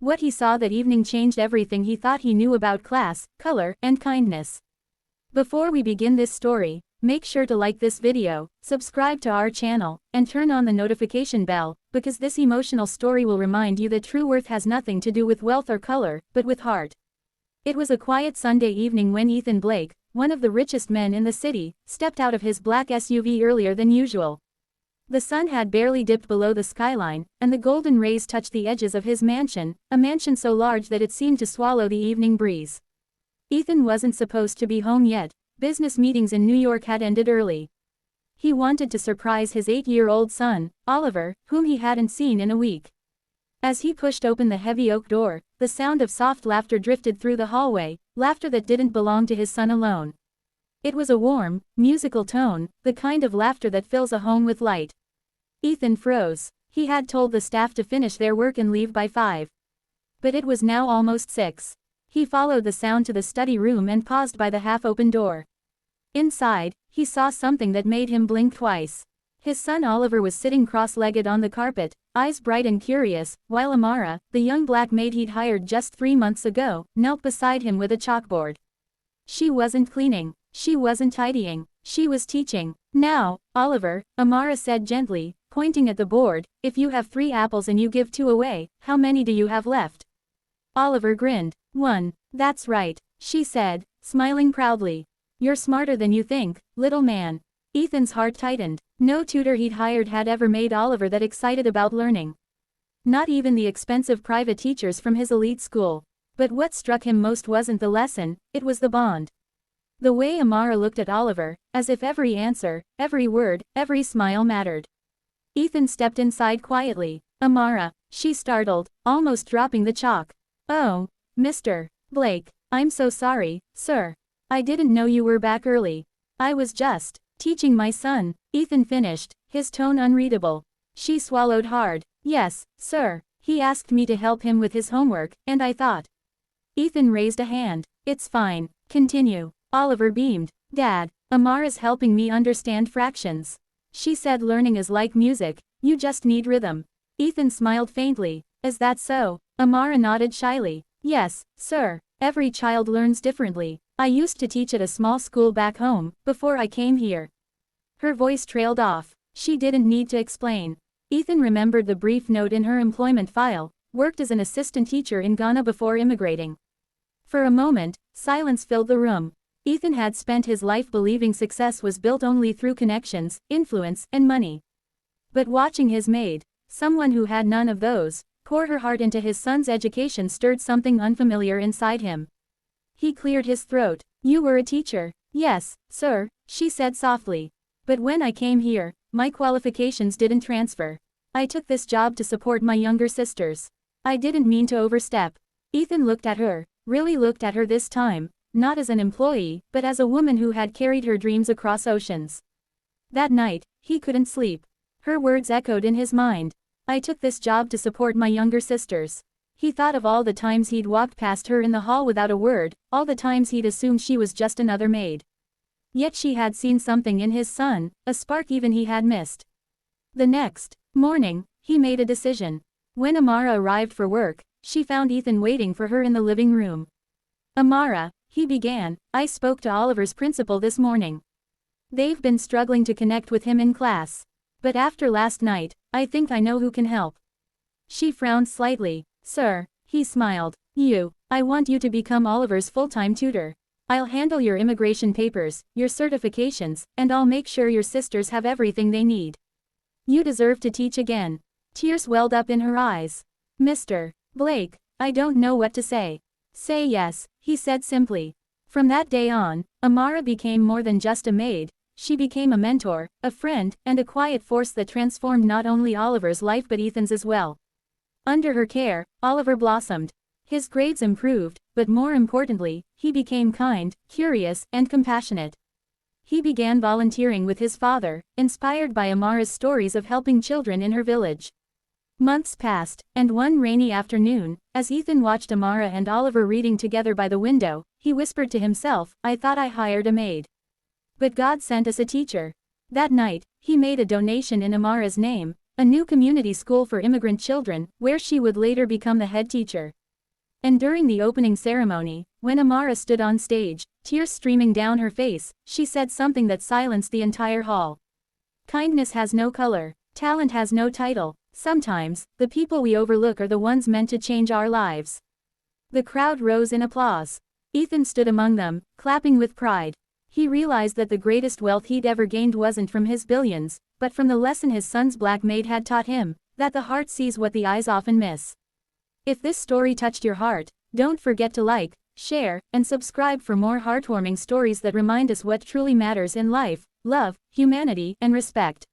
What he saw that evening changed everything he thought he knew about class, color, and kindness. Before we begin this story, make sure to like this video, subscribe to our channel, and turn on the notification bell, because this emotional story will remind you that true worth has nothing to do with wealth or color, but with heart. It was a quiet Sunday evening when Ethan Blake, one of the richest men in the city, stepped out of his black SUV earlier than usual. The sun had barely dipped below the skyline, and the golden rays touched the edges of his mansion, a mansion so large that it seemed to swallow the evening breeze. Ethan wasn't supposed to be home yet. Business meetings in New York had ended early. He wanted to surprise his 8-year-old son, Oliver, whom he hadn't seen in a week. As he pushed open the heavy oak door, the sound of soft laughter drifted through the hallway, laughter that didn't belong to his son alone. It was a warm, musical tone, the kind of laughter that fills a home with light. Ethan froze. He had told the staff to finish their work and leave by 5. But it was now almost 6. He followed the sound to the study room and paused by the half-open door. Inside, he saw something that made him blink twice. His son Oliver was sitting cross-legged on the carpet, eyes bright and curious, while Amara, the young black maid he'd hired just 3 months ago, knelt beside him with a chalkboard. She wasn't cleaning. She wasn't tidying. She was teaching. "Now, Oliver," Amara said gently, pointing at the board, "if you have 3 apples and you give 2 away, how many do you have left?" Oliver grinned. "1. That's right," she said, smiling proudly. "You're smarter than you think, little man." Ethan's heart tightened. No tutor he'd hired had ever made Oliver that excited about learning. Not even the expensive private teachers from his elite school. But what struck him most wasn't the lesson, it was the bond. The way Amara looked at Oliver, as if every answer, every word, every smile mattered. Ethan stepped inside quietly. "Amara," she startled, almost dropping the chalk. "Oh, Mr. Blake, I'm so sorry, sir. I didn't know you were back early. I was just teaching my son," Ethan finished, his tone unreadable. She swallowed hard. "Yes, sir. He asked me to help him with his homework, and I thought." Ethan raised a hand. "It's fine. Continue." Oliver beamed. "Dad, Amara's helping me understand fractions. She said learning is like music, you just need rhythm." Ethan smiled faintly. "Is that so?" Amara nodded shyly. "Yes, sir. Every child learns differently. I used to teach at a small school back home, before I came here." Her voice trailed off. She didn't need to explain. Ethan remembered the brief note in her employment file, worked as an assistant teacher in Ghana before immigrating. For a moment, silence filled the room. Ethan had spent his life believing success was built only through connections, influence, and money. But watching his maid, someone who had none of those, pour her heart into his son's education stirred something unfamiliar inside him. He cleared his throat. "You were a teacher." "Yes, sir," she said softly. "But when I came here, my qualifications didn't transfer. I took this job to support my younger sisters. I didn't mean to overstep." Ethan looked at her, really looked at her this time, not as an employee, but as a woman who had carried her dreams across oceans. That night, he couldn't sleep. Her words echoed in his mind. "I took this job to support my younger sisters." He thought of all the times he'd walked past her in the hall without a word, all the times he'd assumed she was just another maid. Yet she had seen something in his son, a spark even he had missed. The next morning, he made a decision. When Amara arrived for work, she found Ethan waiting for her in the living room. "Amara," he began, "I spoke to Oliver's principal this morning. They've been struggling to connect with him in class. But after last night, I think I know who can help." She frowned slightly. "Sir," he smiled. I want you to become Oliver's full-time tutor. I'll handle your immigration papers, your certifications, and I'll make sure your sisters have everything they need. You deserve to teach again." Tears welled up in her eyes. "Mr. Blake, I don't know what to say." "Say yes," he said simply. From that day on, Amara became more than just a maid. She became a mentor, a friend, and a quiet force that transformed not only Oliver's life but Ethan's as well. Under her care, Oliver blossomed. His grades improved, but more importantly, he became kind, curious, and compassionate. He began volunteering with his father, inspired by Amara's stories of helping children in her village. Months passed, and one rainy afternoon, as Ethan watched Amara and Oliver reading together by the window, he whispered to himself, "I thought I hired a maid. But God sent us a teacher." That night, he made a donation in Amara's name, a new community school for immigrant children, where she would later become the head teacher. And during the opening ceremony, when Amara stood on stage, tears streaming down her face, she said something that silenced the entire hall. Kindness has no color. Talent has no title. Sometimes, the people we overlook are the ones meant to change our lives. The crowd rose in applause. Ethan stood among them, clapping with pride. He realized that the greatest wealth he'd ever gained wasn't from his billions, but from the lesson his son's black maid had taught him, that the heart sees what the eyes often miss. If this story touched your heart, don't forget to like, share, and subscribe for more heartwarming stories that remind us what truly matters in life: love, humanity, and respect.